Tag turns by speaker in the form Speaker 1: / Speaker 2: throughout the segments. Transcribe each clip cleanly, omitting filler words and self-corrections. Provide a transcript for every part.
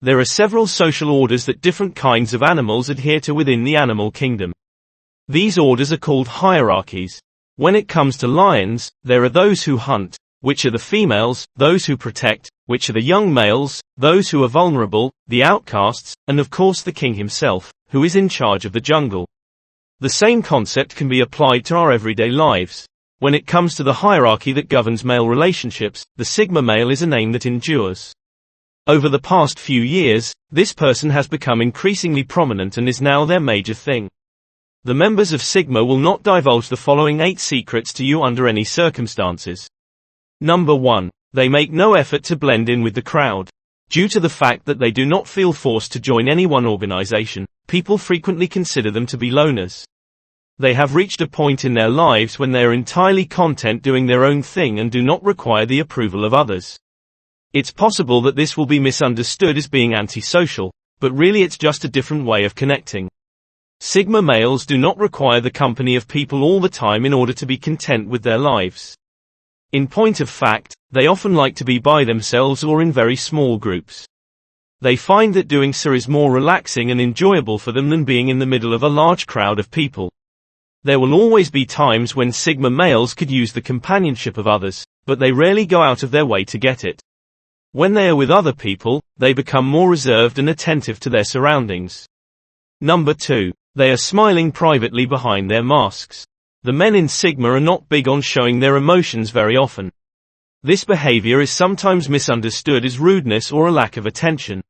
Speaker 1: There are several social orders that different kinds of animals adhere to within the animal kingdom. These orders are called hierarchies. When it comes to lions, there are those who hunt, which are the females, those who protect, which are the young males, those who are vulnerable, the outcasts, and of course the king himself, who is in charge of the jungle. The same concept can be applied to our everyday lives. When it comes to the hierarchy that governs male relationships, the Sigma male is a name that endures. Over the past few years, this person has become increasingly prominent and is now their major thing. The members of Sigma will not divulge the following 8 secrets to you under any circumstances. Number 1. They make no effort to blend in with the crowd. Due to the fact that they do not feel forced to join any one organization, people frequently consider them to be loners. They have reached a point in their lives when they are entirely content doing their own thing and do not require the approval of others. It's possible that this will be misunderstood as being antisocial, but really it's just a different way of connecting. Sigma males do not require the company of people all the time in order to be content with their lives. In point of fact, they often like to be by themselves or in very small groups. They find that doing so is more relaxing and enjoyable for them than being in the middle of a large crowd of people. There will always be times when Sigma males could use the companionship of others, but they rarely go out of their way to get it. When they are with other people, they become more reserved and attentive to their surroundings. Number 2. They are smiling privately behind their masks. The men in Sigma are not big on showing their emotions very often. This behavior is sometimes misunderstood as rudeness or a lack of attention.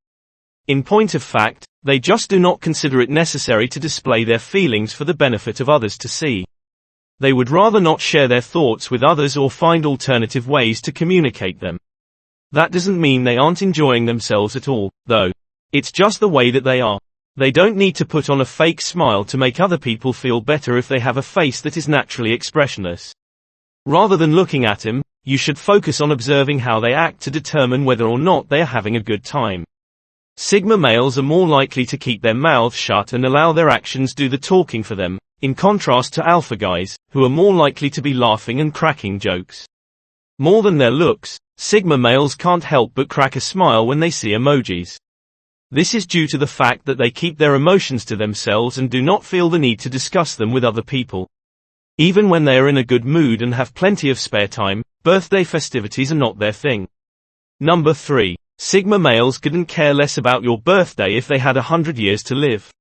Speaker 1: In point of fact, they just do not consider it necessary to display their feelings for the benefit of others to see. They would rather not share their thoughts with others or find alternative ways to communicate them. That doesn't mean they aren't enjoying themselves at all, though. It's just the way that they are. They don't need to put on a fake smile to make other people feel better if they have a face that is naturally expressionless. Rather than looking at them, you should focus on observing how they act to determine whether or not they are having a good time. Sigma males are more likely to keep their mouths shut and allow their actions do the talking for them, in contrast to alpha guys, who are more likely to be laughing and cracking jokes. More than their looks, Sigma males can't help but crack a smile when they see emojis. This is due to the fact that they keep their emotions to themselves and do not feel the need to discuss them with other people. Even when they are in a good mood and have plenty of spare time, birthday festivities are not their thing. Number 3. Sigma males couldn't care less about your birthday if they had 100 years to live.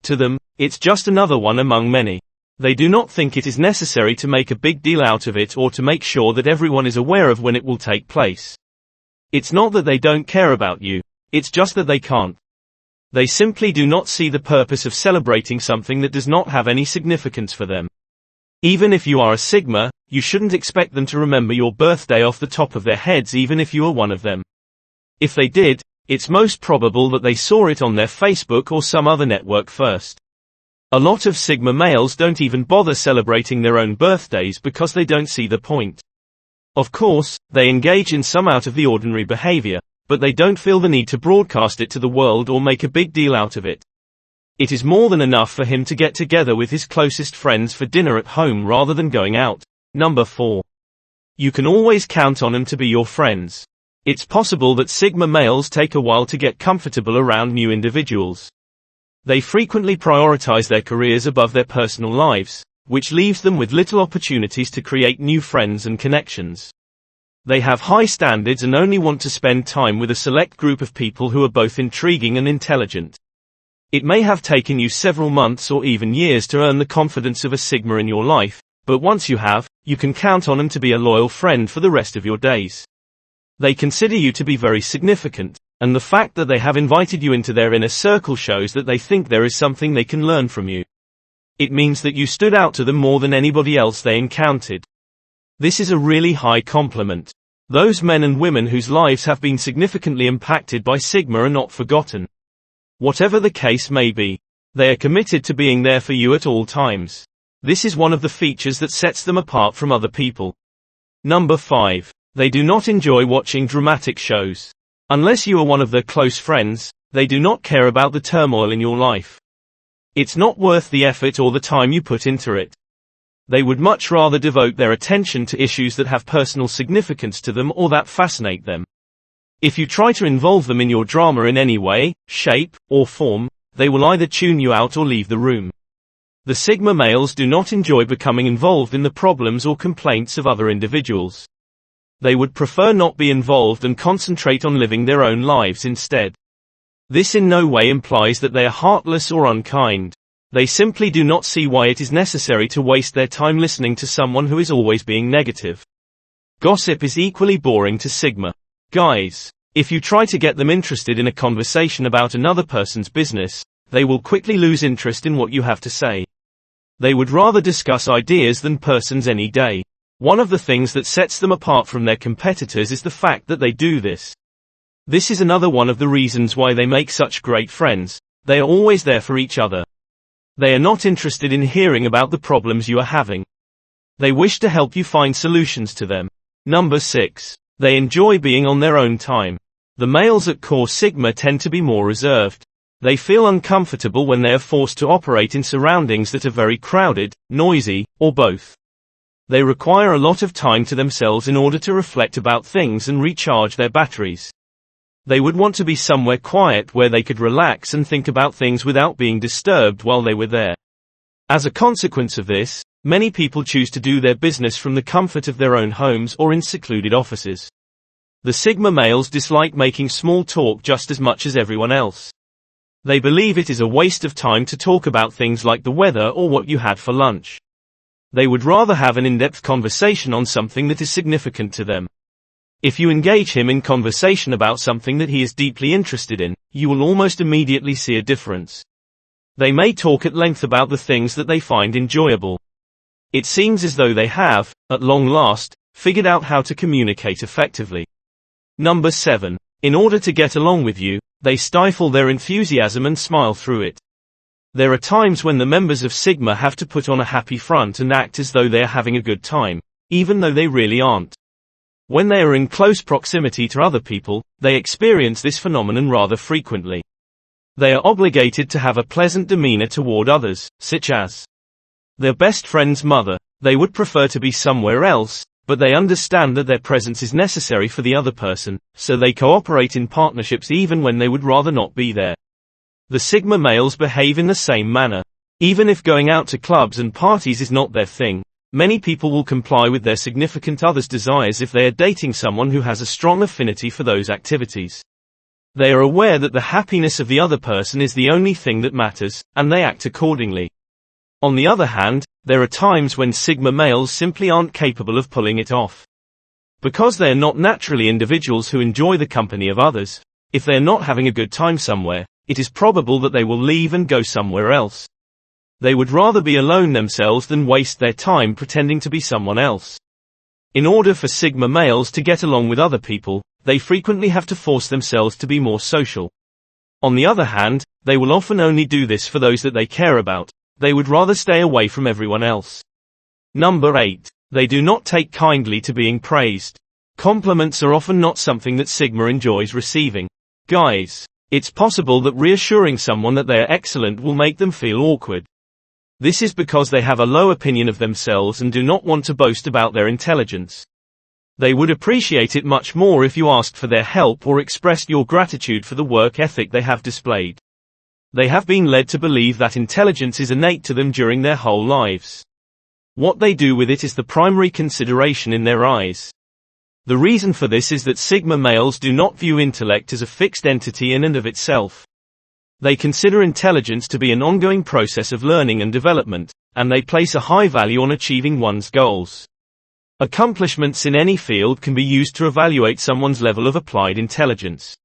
Speaker 1: To them, it's just another one among many. They do not think it is necessary to make a big deal out of it or to make sure that everyone is aware of when it will take place. It's not that they don't care about you. It's just that they can't. They simply do not see the purpose of celebrating something that does not have any significance for them. Even if you are a Sigma, you shouldn't expect them to remember your birthday off the top of their heads even if you are one of them. If they did, it's most probable that they saw it on their Facebook or some other network first. A lot of Sigma males don't even bother celebrating their own birthdays because they don't see the point. Of course, they engage in some out of the ordinary behavior, but they don't feel the need to broadcast it to the world or make a big deal out of it. It is more than enough for him to get together with his closest friends for dinner at home rather than going out. Number 4. You can always count on them to be your friends. It's possible that Sigma males take a while to get comfortable around new individuals. They frequently prioritize their careers above their personal lives, which leaves them with little opportunities to create new friends and connections. They have high standards and only want to spend time with a select group of people who are both intriguing and intelligent. It may have taken you several months or even years to earn the confidence of a Sigma in your life, but once you have, you can count on them to be a loyal friend for the rest of your days. They consider you to be very significant, and the fact that they have invited you into their inner circle shows that they think there is something they can learn from you. It means that you stood out to them more than anybody else they encountered. This is a really high compliment. Those men and women whose lives have been significantly impacted by Sigma are not forgotten. Whatever the case may be, they are committed to being there for you at all times. This is one of the features that sets them apart from other people. Number 5. They do not enjoy watching dramatic shows. Unless you are one of their close friends, they do not care about the turmoil in your life. It's not worth the effort or the time you put into it. They would much rather devote their attention to issues that have personal significance to them or that fascinate them. If you try to involve them in your drama in any way, shape, or form, they will either tune you out or leave the room. The Sigma males do not enjoy becoming involved in the problems or complaints of other individuals. They would prefer not be involved and concentrate on living their own lives instead. This in no way implies that they are heartless or unkind. They simply do not see why it is necessary to waste their time listening to someone who is always being negative. Gossip is equally boring to Sigma guys. If you try to get them interested in a conversation about another person's business, they will quickly lose interest in what you have to say. They would rather discuss ideas than persons any day. One of the things that sets them apart from their competitors is the fact that they do this. This is another one of the reasons why they make such great friends. They are always there for each other. They are not interested in hearing about the problems you are having. They wish to help you find solutions to them. Number 6. They enjoy being on their own time. The males at Core Sigma tend to be more reserved. They feel uncomfortable when they are forced to operate in surroundings that are very crowded, noisy, or both. They require a lot of time to themselves in order to reflect about things and recharge their batteries. They would want to be somewhere quiet where they could relax and think about things without being disturbed while they were there. As a consequence of this, many people choose to do their business from the comfort of their own homes or in secluded offices. The Sigma males dislike making small talk just as much as everyone else. They believe it is a waste of time to talk about things like the weather or what you had for lunch. They would rather have an in-depth conversation on something that is significant to them. If you engage him in conversation about something that he is deeply interested in, you will almost immediately see a difference. They may talk at length about the things that they find enjoyable. It seems as though they have, at long last, figured out how to communicate effectively. Number 7. In order to get along with you, they stifle their enthusiasm and smile through it. There are times when the members of Sigma have to put on a happy front and act as though they are having a good time, even though they really aren't. When they are in close proximity to other people, they experience this phenomenon rather frequently. They are obligated to have a pleasant demeanor toward others, such as their best friend's mother. They would prefer to be somewhere else, but they understand that their presence is necessary for the other person, so they cooperate in partnerships even when they would rather not be there. The Sigma males behave in the same manner. Even if going out to clubs and parties is not their thing, many people will comply with their significant other's desires if they are dating someone who has a strong affinity for those activities. They are aware that the happiness of the other person is the only thing that matters, and they act accordingly. On the other hand, there are times when Sigma males simply aren't capable of pulling it off. Because they are not naturally individuals who enjoy the company of others, if they are not having a good time somewhere, it is probable that they will leave and go somewhere else. They would rather be alone themselves than waste their time pretending to be someone else. In order for Sigma males to get along with other people, they frequently have to force themselves to be more social. On the other hand, they will often only do this for those that they care about. They would rather stay away from everyone else. Number 8. They do not take kindly to being praised. Compliments are often not something that Sigma enjoys receiving. Guys, it's possible that reassuring someone that they are excellent will make them feel awkward. This is because they have a low opinion of themselves and do not want to boast about their intelligence. They would appreciate it much more if you asked for their help or expressed your gratitude for the work ethic they have displayed. They have been led to believe that intelligence is innate to them during their whole lives. What they do with it is the primary consideration in their eyes. The reason for this is that Sigma males do not view intellect as a fixed entity in and of itself. They consider intelligence to be an ongoing process of learning and development, and they place a high value on achieving one's goals. Accomplishments in any field can be used to evaluate someone's level of applied intelligence.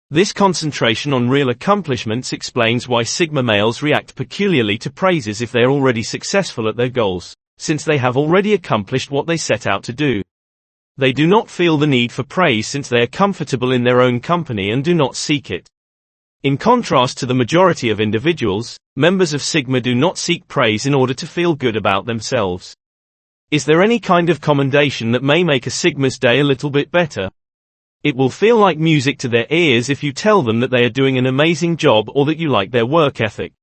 Speaker 1: This concentration on real accomplishments explains why Sigma males react peculiarly to praises if they are already successful at their goals, since they have already accomplished what they set out to do. They do not feel the need for praise since they are comfortable in their own company and do not seek it. In contrast to the majority of individuals, members of Sigma do not seek praise in order to feel good about themselves. Is there any kind of commendation that may make a Sigma's day a little bit better? It will feel like music to their ears if you tell them that they are doing an amazing job or that you like their work ethic.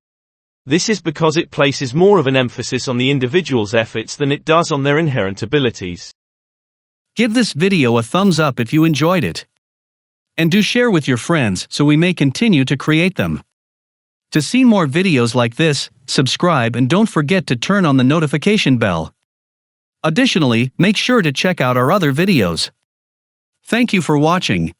Speaker 1: This is because it places more of an emphasis on the individual's efforts than it does on their inherent abilities.
Speaker 2: Give this video a thumbs up if you enjoyed it. And do share with your friends so we may continue to create them. To see more videos like this, subscribe and don't forget to turn on the notification bell. Additionally, make sure to check out our other videos. Thank you for watching.